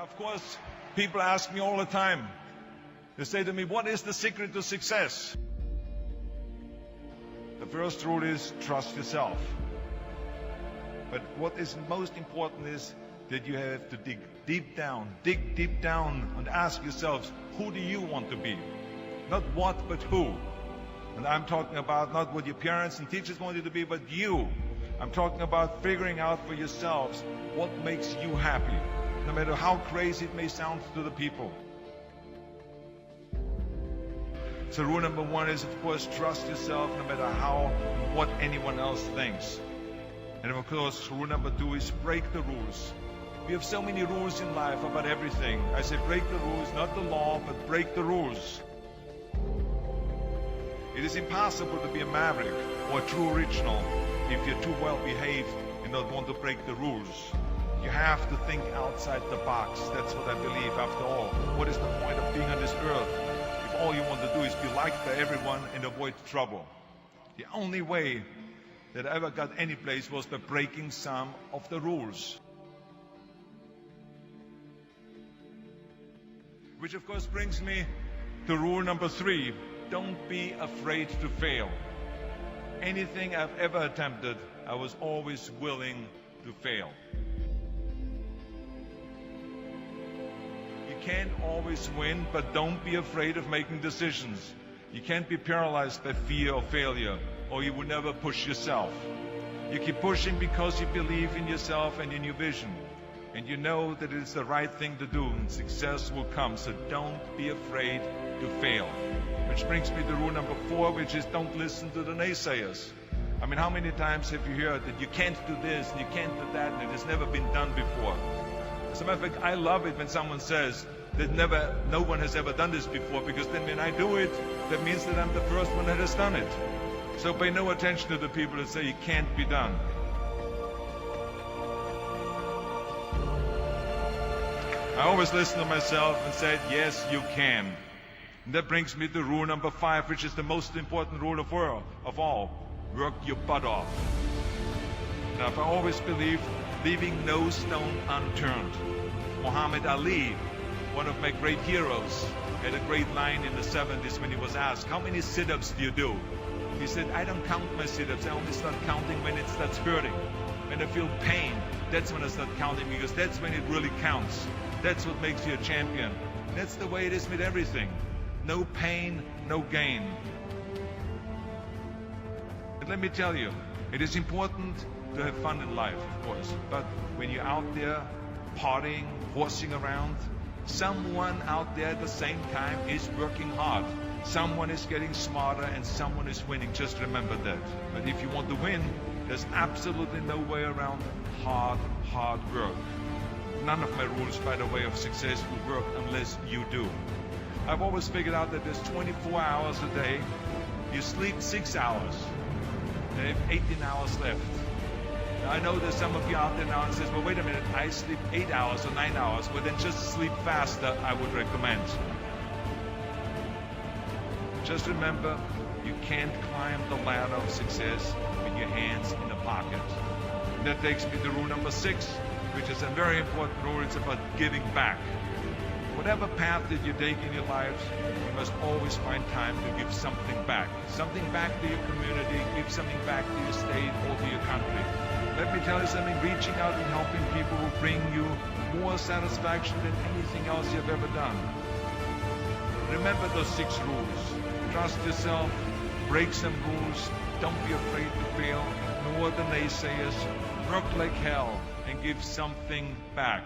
Of course, people ask me all the time. They say to me, what is the secret to success? The first rule is trust yourself. But what is most important is that you have to dig deep down and ask yourselves, who do you want to be? Not what, but who. And I'm talking about not what your parents and teachers want you to be, but you. I'm talking about figuring out for yourselves what makes you happy, no matter how crazy it may sound to the people. So rule number one is, of course, trust yourself no matter what anyone else thinks. And of course, rule number two is break the rules. We have so many rules in life about everything. I say break the rules, not the law, but break the rules. It is impossible to be a maverick or a true original if you're too well behaved and don't want to break the rules. You have to think outside the box. That's what I believe after all. What is the point of being on this earth if all you want to do is be liked by everyone and avoid trouble? The only way that I ever got any place was by breaking some of the rules. Which of course brings me to rule number three. Don't be afraid to fail. Anything I've ever attempted, I was always willing to fail. You can't always win, but don't be afraid of making decisions. You can't be paralyzed by fear of failure, or you will never push yourself. You keep pushing because you believe in yourself and in your vision. And you know that it is the right thing to do, and success will come. So don't be afraid to fail. Which brings me to rule number four, which is don't listen to the naysayers. I mean, how many times have you heard that you can't do this and you can't do that and it has never been done before? As a matter of fact, I love it when someone says that no one has ever done this before, because then when I do it, that means that I'm the first one that has done it. So pay no attention to the people that say it can't be done. I always listen to myself and said, yes, you can. And that brings me to rule number five, which is the most important rule of all. Work your butt off. Now, I always believed leaving no stone unturned. Muhammad Ali, one of my great heroes, had a great line in the 70s when he was asked, how many sit-ups do you do? He said, I don't count my sit-ups. I only start counting when it starts hurting. When I feel pain, that's when I start counting, because that's when it really counts. That's what makes you a champion. That's the way it is with everything. No pain, no gain. But let me tell you, it is important to have fun in life, of course. But when you're out there partying, horsing around, someone out there at the same time is working hard. Someone is getting smarter and someone is winning. Just remember that. But if you want to win, there's absolutely no way around hard work. None of my rules, by the way, of success will work unless you do. I've always figured out that there's 24 hours a day. You sleep 6 hours. You have 18 hours left. Now, I know there's some of you out there now and says, well, wait a minute, I sleep 8 hours or 9 hours. Well, then just sleep faster, I would recommend. Just remember, you can't climb the ladder of success with your hands in the pocket. And that takes me to rule number 6, which is a very important rule. It's about giving back. Whatever path that you take in your lives, you must always find time to give something back. Something back to your community, give something back to your state or to your country. Let me tell you something, reaching out and helping people will bring you more satisfaction than anything else you've ever done. Remember those 6 rules. Trust yourself, break some rules, don't be afraid to fail, ignore the naysayers, work like hell, and give something back.